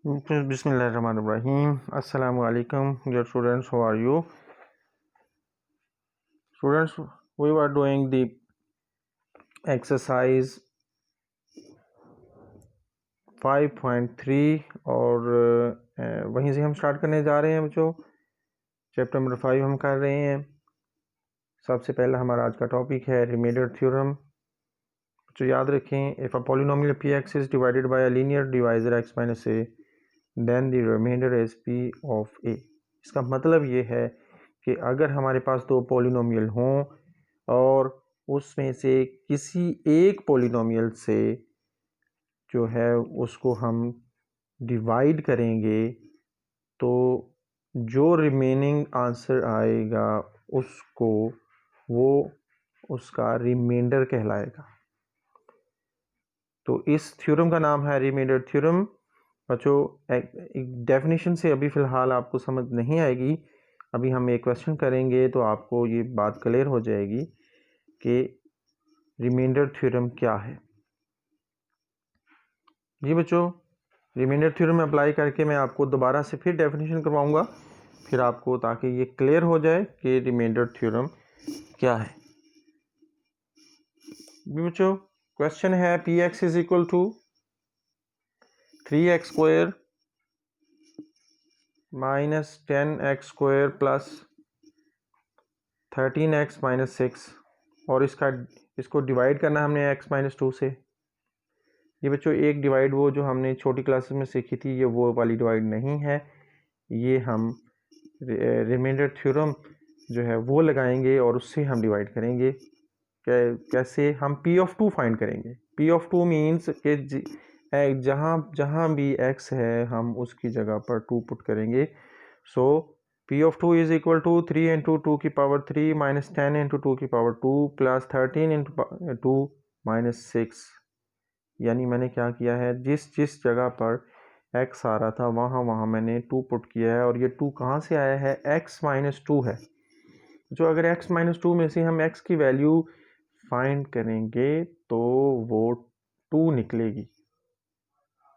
Bismillahirrahmanirrahim. Assalamu alaikum, dear students. How are you? Students, we were doing the exercise 5.3 और वहीं से हम start करने जा रहे हैं बच्चों। चैप्टर नंबर 5 हम कर रहे हैं। सबसे पहला हमारा आज का टॉपिक है रिमाइंडर थ्योरम। तो याद रखें, if a polynomial px is divided by a linear divisor x minus a, then the remainder is p of a। इसका मतलब ये है कि अगर हमारे पास दो पॉलिनोमियल हों और उसमें से किसी एक पॉलिनोमियल से जो है उसको हम डिवाइड करेंगे तो जो रिमेनिंग आंसर आएगा उसको वो उसका रिमाइंडर कहलाएगा। तो इस थ्योरम का नाम है रिमाइंडर थ्योरम। बच्चों, एक डेफिनेशन से अभी फ़िलहाल आपको समझ नहीं आएगी, अभी हम एक क्वेश्चन करेंगे तो आपको ये बात क्लियर हो जाएगी कि रिमाइंडर थ्योरम क्या है। जी बच्चों, रिमाइंडर थ्योरम अप्लाई करके मैं आपको दोबारा से फिर डेफिनेशन करवाऊंगा फिर आपको, ताकि ये क्लियर हो जाए कि रिमाइंडर थ्योरम क्या है। जी बच्चों, क्वेश्चन है p x is equal to 3x square minus 10x square plus 13x minus 6 और इसको डिवाइड करना हमने x माइनस 2 से। ये बच्चों एक डिवाइड वो जो हमने छोटी क्लासेस में सीखी थी, ये वो वाली डिवाइड नहीं है, ये हम रिमाइंडर थ्योरम जो है वो लगाएंगे और उससे हम डिवाइड करेंगे। कैसे? हम p ऑफ 2 फाइंड करेंगे। p ऑफ 2 मीन्स कि जहाँ भी x है हम उसकी जगह पर 2 पुट करेंगे। So p of 2 is equal to 3 into 2 की पावर 3 माइनस 10 इंटू 2 की पावर 2 प्लस 13 इंटू 2 माइनस 6। यानी मैंने क्या किया है, जिस जगह पर x आ रहा था वहाँ मैंने 2 पुट किया है और ये 2 कहाँ से आया है? x माइनस 2 है। जो अगर x माइनस 2 में से हम x की वैल्यू फाइंड करेंगे तो वो 2 निकलेगी।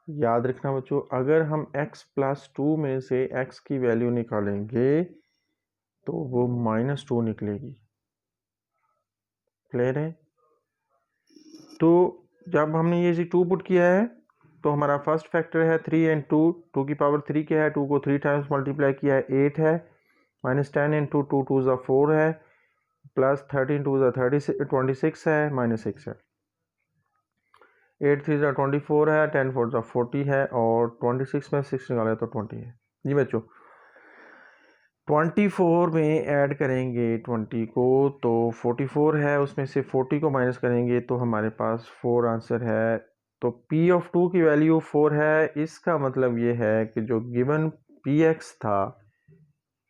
याद रखना बच्चों, अगर हम x प्लस 2 में से x की वैल्यू निकालेंगे तो वो माइनस 2 निकलेगी। क्लियर है? तो जब हमने ये 2 पुट किया है तो हमारा फर्स्ट फैक्टर है 3 इंटू 2 की पावर 3 क्या है, 2 को 3 टाइम्स मल्टीप्लाई किया है 8 है, माइनस 10 इंटू 2 2 ज़ा 4 है, प्लस 13 2 ज़ा 26 है, माइनस 6 है, 8 3 ज़ा 24 है, 10 4 ज़ा 40 है और 26 में 6 निकाले तो 20 है। जी बच्चों, 24 में ऐड करेंगे 20 को तो 44 है, उसमें से 40 को माइनस करेंगे तो हमारे पास 4 आंसर है। तो P ऑफ 2 की वैल्यू 4 है। इसका मतलब ये है कि जो गिवन Px था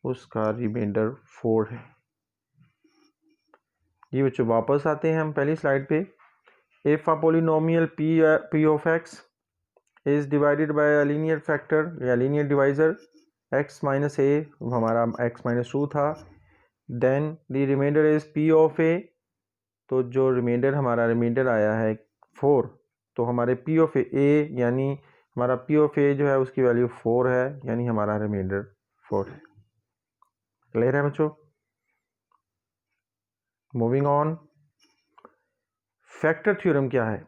उसका रिमाइंडर 4 है। ये बच्चों वापस आते हैं हम पहली स्लाइड पे। If a polynomial P of x is divided by a linear factor या linear divisor x minus a, हमारा x माइनस 2 था, then the remainder is p of a। तो जो रिमाइंडर हमारा रिमाइंडर आया है 4, तो हमारे p ऑफ a यानी हमारा p ऑफ a जो है उसकी वैल्यू 4 है, यानी हमारा रिमाइंडर 4 है। क्लियर है बच्चों? मूविंग ऑन, फैक्टर थ्योरम क्या है?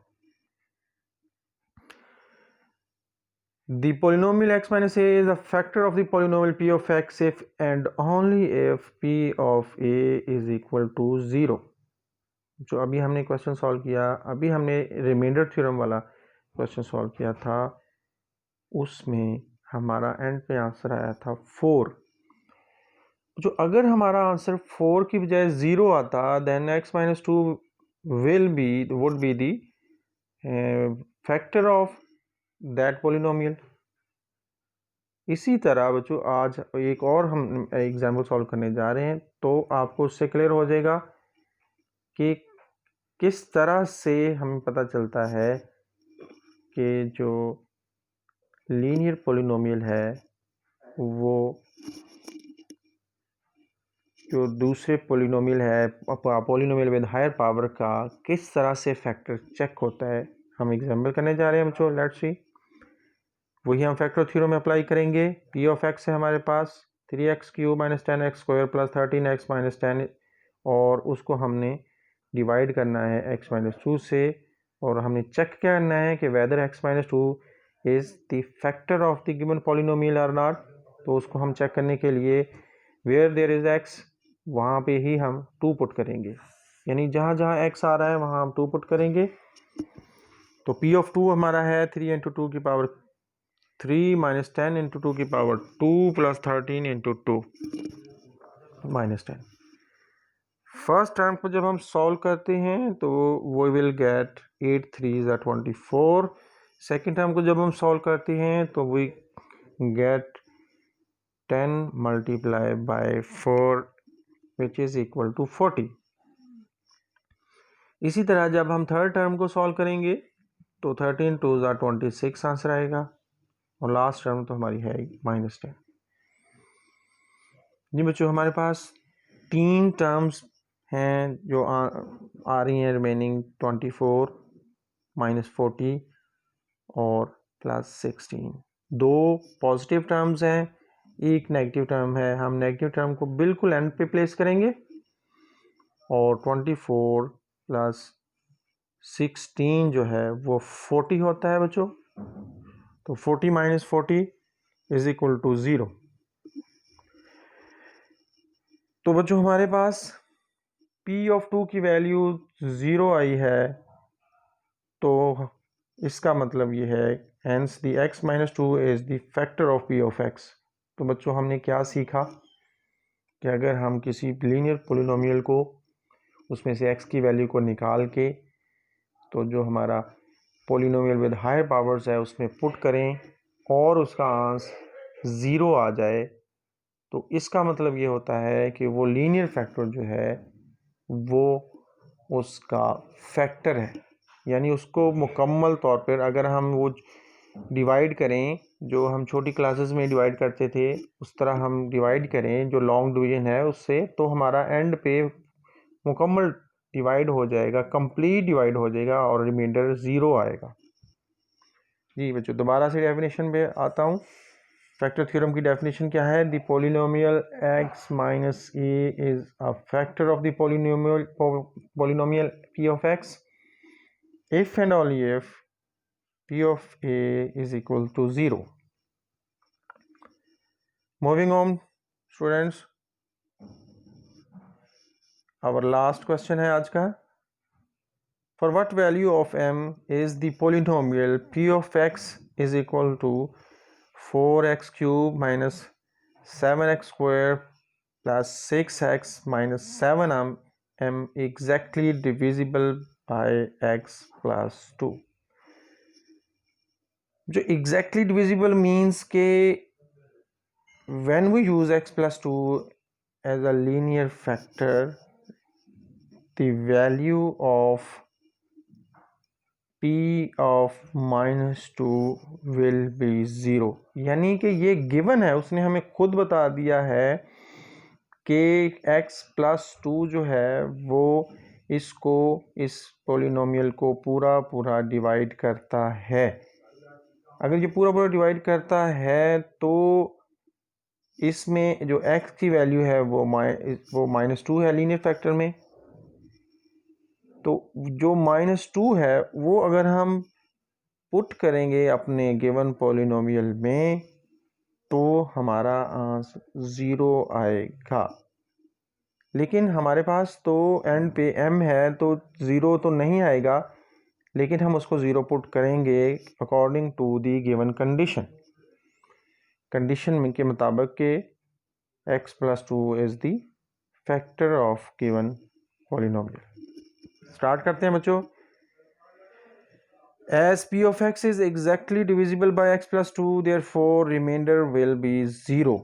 The polynomial x minus a is a factor of the polynomial p of x if and only if p of a is equal to 0। जो अभी हमने क्वेश्चन सॉल्व किया, अभी हमने रिमाइंडर थ्योरम वाला question solve किया था, उसमें हमारा एंड पे आंसर आया था 4। जो अगर हमारा आंसर 4 की बजाय 0 आता then x minus 2 would be the factor of that polynomial. इसी तरह बच्चों आज एक और हम एग्जाम्पल सॉल्व करने जा रहे हैं, तो आपको उससे क्लियर हो जाएगा कि किस तरह से हमें पता चलता है कि जो लीनियर पोलिनोमियल है वो जो दूसरे पोलिनोमियल है पोलिनोमियल विद हायर पावर का किस तरह से फैक्टर चेक होता है, हम एग्जाम्पल करने जा रहे हैं बच्चों। लेट्स सी, वही हम फैक्टर थ्योरम में अप्लाई करेंगे। पी ऑफ एक्स है हमारे पास 3x³ minus 10x² plus 13x minus 10, और उसको हमने डिवाइड करना है x माइनस 2 से, और हमने चेक करना है कि whether x minus 2 is the factor of the given polynomial और नॉट। तो उसको हम चेक करने के लिए वेयर देयर इज़ x, वहाँ पे ही हम 2 पुट करेंगे, यानी जहाँ जहाँ x आ रहा है वहाँ हम 2 पुट करेंगे। तो p ऑफ 2 हमारा है 3 इंटू 2 की पावर 3 माइनस 10 इंटू 2 की power 2 plus 13 into 2 minus 10। First term को जब हम सॉल्व करते हैं तो वो विल गेट 8 3 24। सेकेंड टर्म को जब हम सॉल्व करते हैं तो we get 10 multiply by 4 which is equal to 40। इसी तरह जब हम थर्ड टर्म को सॉल्व करेंगे तो 13 2 26 आंसर आएगा, और लास्ट टर्म तो हमारी है माइनस 10। जी बच्चों, हमारे पास 3 टर्म्स हैं जो आ रही हैं रिमेनिंग 24 माइनस 40 और प्लस 16। 2 पॉजिटिव टर्म्स हैं, एक नेगेटिव टर्म है। हम नेगेटिव टर्म को बिल्कुल एंड पे प्लेस करेंगे, और 24 प्लस 16 जो है वो 40 होता है बच्चों। तो 40 माइनस 40 इज इक्वल टू 0। तो बच्चों हमारे पास p ऑफ 2 की वैल्यू 0 आई है, तो इसका मतलब ये है hence the x minus 2 is the factor of p of x। तो बच्चों हमने क्या सीखा कि अगर हम किसी लीनियर पोलिनोमियल को उसमें से x की वैल्यू को निकाल के तो जो हमारा पोलिनोमियल विद हायर पावर्स है उसमें पुट करें और उसका आंसर 0 आ जाए, तो इसका मतलब ये होता है कि वो लीनियर फैक्टर जो है वो उसका फैक्टर है। यानी उसको मुकम्मल तौर पर अगर हम वो डिवाइड करें, जो हम छोटी क्लासेस में डिवाइड करते थे उस तरह हम डिवाइड करें जो लॉन्ग डिवीजन है उससे, तो हमारा एंड पे मुकम्मल डिवाइड हो जाएगा, कंप्लीट डिवाइड हो जाएगा और रिमाइंडर 0 आएगा। जी बच्चों, दोबारा से डेफिनेशन पे आता हूँ। फैक्टर थ्योरम की डेफिनेशन क्या है? The polynomial x minus A is a factor of the polynomial p of x if and only if p of a is equal to 0। Moving on students, our last question है आज का। For what value of m is the polynomial p of x is equal to 4x cube minus 7x square plus 6x minus 7m exactly divisible by x plus 2। जो exactly divisible means के when we use x plus 2 as a linear factor, the value of p of minus 2 will be 0। यानी कि ये given है, उसने हमें खुद बता दिया है कि x plus 2 जो है वो इसको, इस पोलिनोमियल को पूरा पूरा डिवाइड करता है। अगर ये पूरा पूरा डिवाइड करता है तो इसमें जो x की वैल्यू है वो माइनस 2 है लीनियर फैक्टर में। तो जो माइनस 2 है वो अगर हम पुट करेंगे अपने गिवन पॉलिनोमियल में तो हमारा आंसर 0 आएगा। लेकिन हमारे पास तो एंड पे m है तो 0 तो नहीं आएगा, लेकिन हम उसको 0 पुट करेंगे according to the given condition के मुताबिक के x plus 2 is the factor of given polynomial. Start करते हैं बच्चों। As p of x is exactly divisible by x plus 2, therefore remainder will be 0।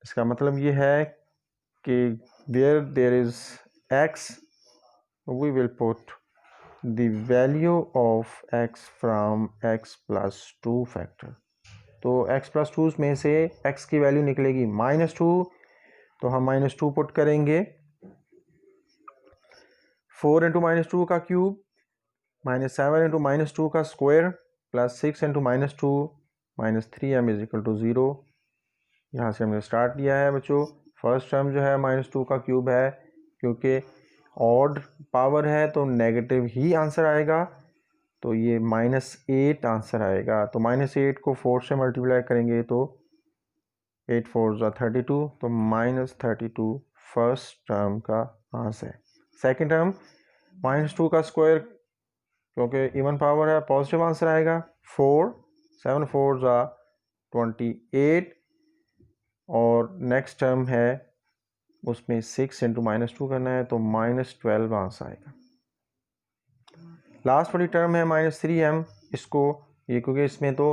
इसका मतलब ये है कि where there is x, we will put the value of x from x plus 2 factor। तो x plus 2 में से x की value निकलेगी माइनस 2, तो हम माइनस 2 पुट करेंगे। 4 इंटू माइनस 2 का क्यूब माइनस 7 इंटू माइनस 2 का square plus 6 into minus 2 -3m is equal to 0। यहाँ से हमने स्टार्ट लिया है बच्चों। फर्स्ट टर्म जो है -2 का क्यूब है, क्योंकि ऑड पावर है तो नेगेटिव ही आंसर आएगा, तो ये -8 आंसर आएगा। तो -8 को 4 से मल्टीप्लाई करेंगे तो 8 4 ज़ा 32, तो -32 फर्स्ट टर्म का आंसर है। सेकेंड टर्म -2 का स्क्वायर, क्योंकि इवन पावर है, पॉजिटिव आंसर आएगा। 4 7 4 ज़ा 28, और नेक्स्ट टर्म है उसमें 6 इंटू -2 करना है, तो -12 आंसर आएगा। लास्ट वाली टर्म है -3m, इसको ये क्योंकि इसमें तो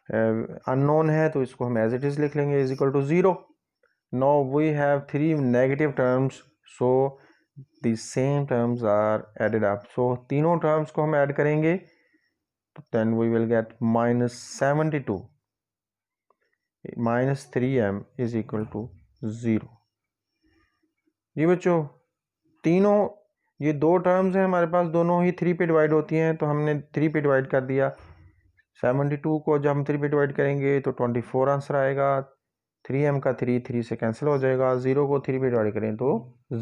अननोन है तो इसको हम एज इट इज़ लिख लेंगे, is equal to 0। Now we have 3 negative terms, so the same terms are added up. So तीनों टर्म्स को हम ऐड करेंगे तो then we will get -72 -3m is equal to 0। जी बच्चों, तीनों ये दो टर्म्स हैं हमारे पास, दोनों ही 3 पे डिवाइड होती हैं, तो हमने 3 पे डिवाइड कर दिया। 72 को जब हम 3 पे डिवाइड करेंगे तो 24 आंसर आएगा। 3m का 3 से कैंसिल हो जाएगा। 0 को 3 पे डिवाइड करें तो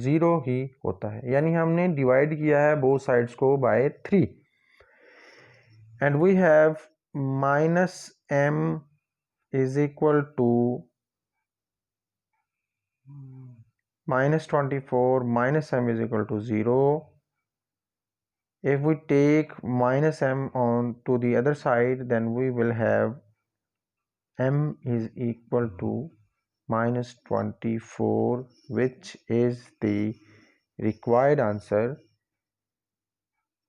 0 ही होता है, यानी हमने डिवाइड किया है बोथ साइड्स को by 3। And we have -m is equal to -24 -m is equal to 0. If we take -m on to the other side, then we will have m is equal to -24, which is the required answer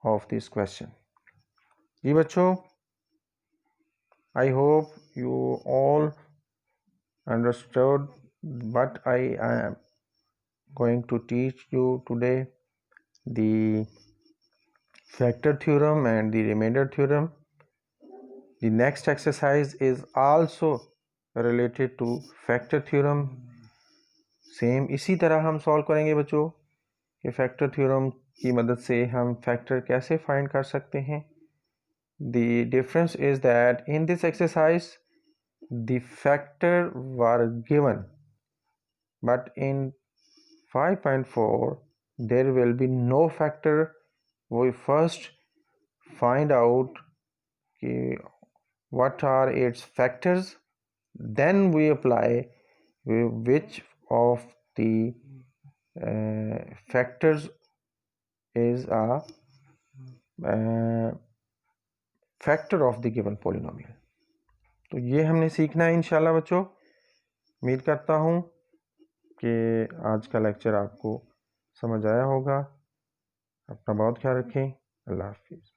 of this question. जी बच्चों, I hope you all understood what I am going to teach you today, the factor theorem and the remainder theorem. The next exercise is also related to factor theorem. Same इसी तरह हम solve करेंगे बच्चों कि factor theorem की मदद से हम फैक्टर कैसे फाइंड कर सकते हैं। The difference is that in this exercise the factor were given, but in 5.4 there will be no factor. We first find out what are its factors, then we apply which of the factors is a factor of the given polynomial. तो ये हमने सीखना है इंशाल्लाह बच्चों। उम्मीद करता हूँ कि आज का लेक्चर आपको समझ आया होगा। अपना बहुत ख्याल रखें। अल्लाह हाफिज़।